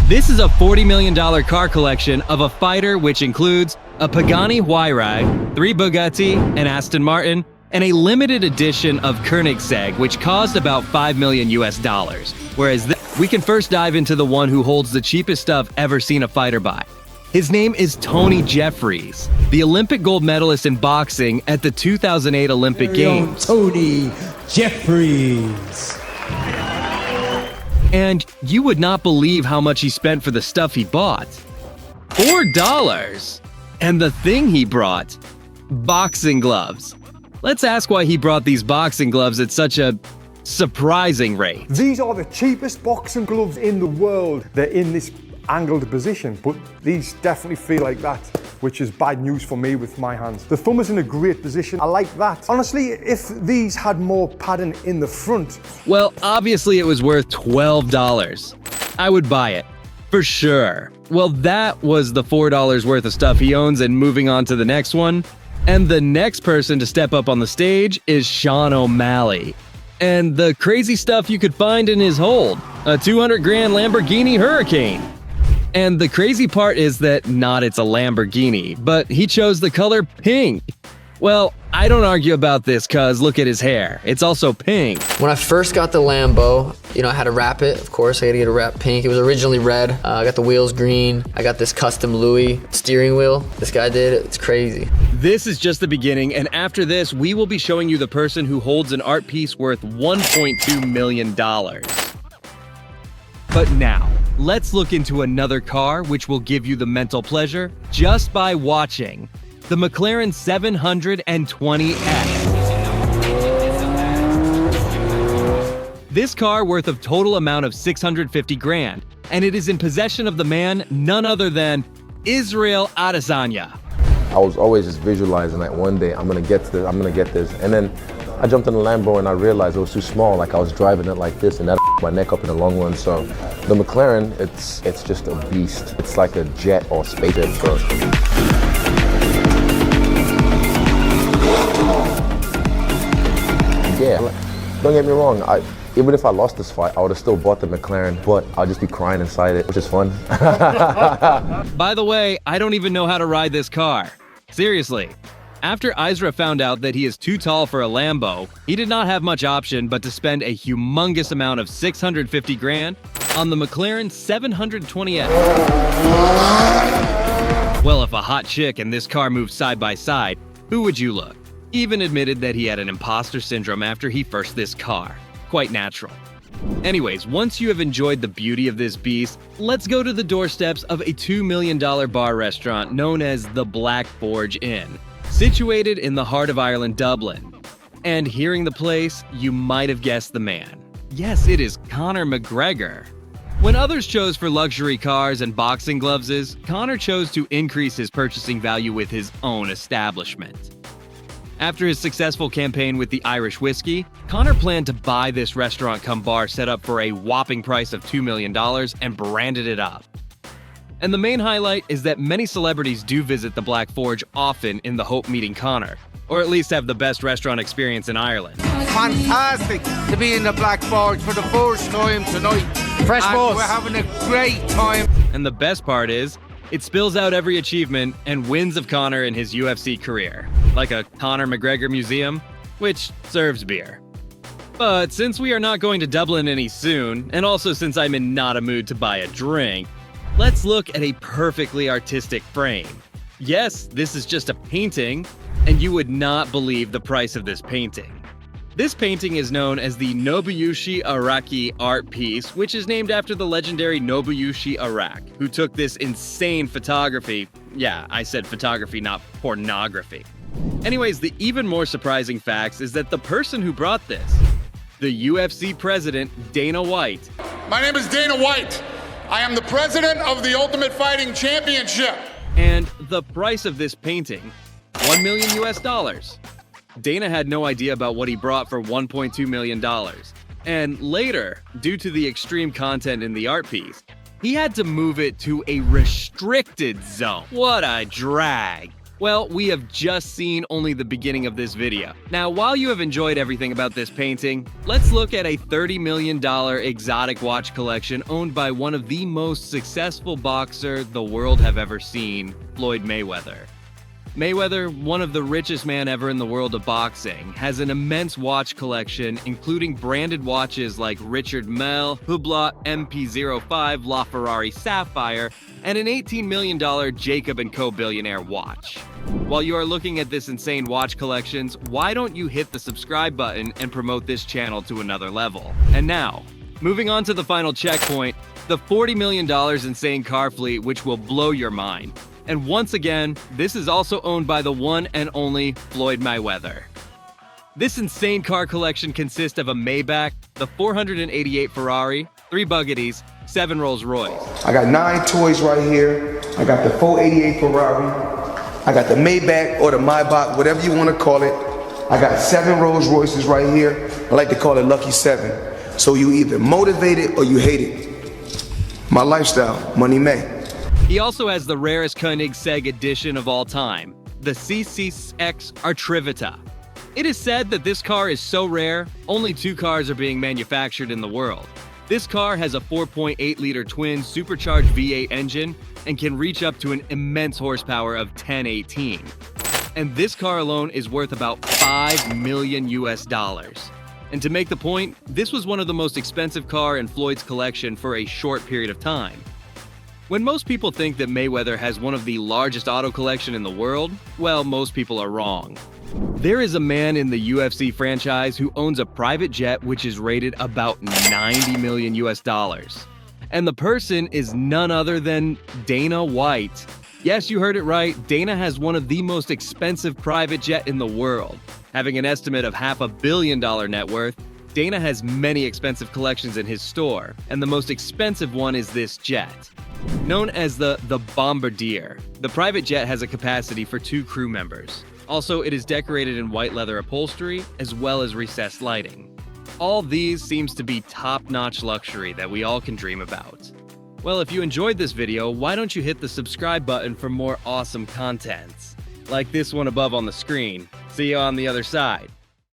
This is a $40 million car collection of a fighter which includes a Pagani Huayra, 3 Bugatti, an Aston Martin, and a limited edition of Koenigsegg, which cost about $5 million US. Whereas we can first dive into the one who holds the cheapest stuff ever seen a fighter buy. His name is Tony Jeffries, the Olympic gold medalist in boxing at the 2008 Olympic Games. Tony Jeffries. And you would not believe how much he spent for the stuff he bought. $4! And the thing he brought, boxing gloves. Let's ask why he brought these boxing gloves at such a surprising rate. These are the cheapest boxing gloves in the world. They're in this angled position, but these definitely feel like that, which is bad news for me with my hands. The thumb is in a great position. I like that. Honestly, if these had more padding in the front. Well, obviously it was worth $12. I would buy it, for sure. Well, that was the $4 worth of stuff he owns, and moving on to the next one. And the next person to step up on the stage is Sean O'Malley. And the crazy stuff you could find in his hold, a 200 grand Lamborghini Hurricane. And the crazy part is that not it's a Lamborghini, but he chose the color pink. Well, I don't argue about this cuz look at his hair. It's also pink. When I first got the Lambo, I had to wrap it, of course. I had to get it wrapped pink. It was originally red. I got the wheels green. I got this custom Louis steering wheel. This guy did it. It's crazy. This is just the beginning, and after this, we will be showing you the person who holds an art piece worth $1.2 million. But now, let's look into another car which will give you the mental pleasure just by watching. The McLaren 720S. This car worth a total amount of 650 grand, and it is in possession of the man none other than Israel Adesanya. I was always just visualizing like one day I'm gonna get this, and then I jumped in the Lambo and I realized it was too small. Like I was driving it like this, and that my neck up in the long run. So the McLaren, it's just a beast. It's like a jet or spaceship. So. Yeah, don't get me wrong. Even if I lost this fight, I would have still bought the McLaren, but I'll just be crying inside it, which is fun. By the way, I don't even know how to ride this car. Seriously. After Isra found out that he is too tall for a Lambo, he did not have much option but to spend a humongous amount of 650 grand on the McLaren 720S. Well, if a hot chick and this car moved side by side, who would you look? He even admitted that he had an imposter syndrome after he first this car. Quite natural. Anyways, once you have enjoyed the beauty of this beast, let's go to the doorsteps of a $2 million bar restaurant known as the Black Forge Inn, situated in the heart of Ireland, Dublin. And hearing the place, you might have guessed the man. Yes, it is Conor McGregor. When others chose for luxury cars and boxing gloves, Conor chose to increase his purchasing value with his own establishment. After his successful campaign with the Irish whiskey, Conor planned to buy this restaurant-cum-bar set up for a whopping price of $2 million and branded it up. And the main highlight is that many celebrities do visit the Black Forge often in the hope meeting Conor, or at least have the best restaurant experience in Ireland. Fantastic to be in the Black Forge for the first time tonight. Fresh balls. We're having a great time. And the best part is, it spills out every achievement and wins of Conor in his UFC career, like a Conor McGregor museum, which serves beer. But since we are not going to Dublin any soon, and also since I'm in not a mood to buy a drink, let's look at a perfectly artistic frame. Yes, this is just a painting, and you would not believe the price of this painting. This painting is known as the Nobuyushi Araki art piece, which is named after the legendary Nobuyushi Araki, who took this insane photography. Yeah, I said photography, not pornography. Anyways, the even more surprising facts is that the person who brought this, the UFC president, Dana White. My name is Dana White. I am the president of the Ultimate Fighting Championship. And the price of this painting, $1 million US. Dana had no idea about what he brought for $1.2 million. And later, due to the extreme content in the art piece, he had to move it to a restricted zone. What a drag. Well, we have just seen only the beginning of this video. Now, while you have enjoyed everything about this painting, let's look at a $30 million exotic watch collection owned by one of the most successful boxer the world have ever seen, Floyd Mayweather. Mayweather, one of the richest man ever in the world of boxing, has an immense watch collection including branded watches like Richard Mille, Hublot MP05 LaFerrari Sapphire, and an $18 million Jacob & Co. billionaire watch. While you are looking at this insane watch collections, why don't you hit the subscribe button and promote this channel to another level? And now, moving on to the final checkpoint, the $40 million insane car fleet which will blow your mind. And once again, this is also owned by the one and only Floyd Mayweather. This insane car collection consists of a Maybach, the 488 Ferrari, 3 Bugattis, 7 Rolls Royce. I got 9 toys right here. I got the 488 Ferrari. I got the Maybach or the Maybach, whatever you want to call it. I got 7 Rolls Royces right here. I like to call it Lucky 7. So you either motivate it or you hate it. My lifestyle, Money May. He also has the rarest Koenigsegg edition of all time, the CC-X Artrivita. It is said that this car is so rare, only 2 cars are being manufactured in the world. This car has a 4.8-liter twin supercharged V8 engine and can reach up to an immense horsepower of 1018. And this car alone is worth about $5 million US. And to make the point, this was one of the most expensive car in Floyd's collection for a short period of time. When most people think that Mayweather has one of the largest auto collection in the world, well, most people are wrong. There is a man in the UFC franchise who owns a private jet which is rated about $90 million US. And the person is none other than Dana White. Yes, you heard it right, Dana has one of the most expensive private jet in the world. Having an estimate of $500 million net worth, Dana has many expensive collections in his store, and the most expensive one is this jet. Known as the Bombardier, the private jet has a capacity for 2 crew members. Also, it is decorated in white leather upholstery as well as recessed lighting. All these seems to be top-notch luxury that we all can dream about. Well, if you enjoyed this video, why don't you hit the subscribe button for more awesome content? Like this one above on the screen. See you on the other side.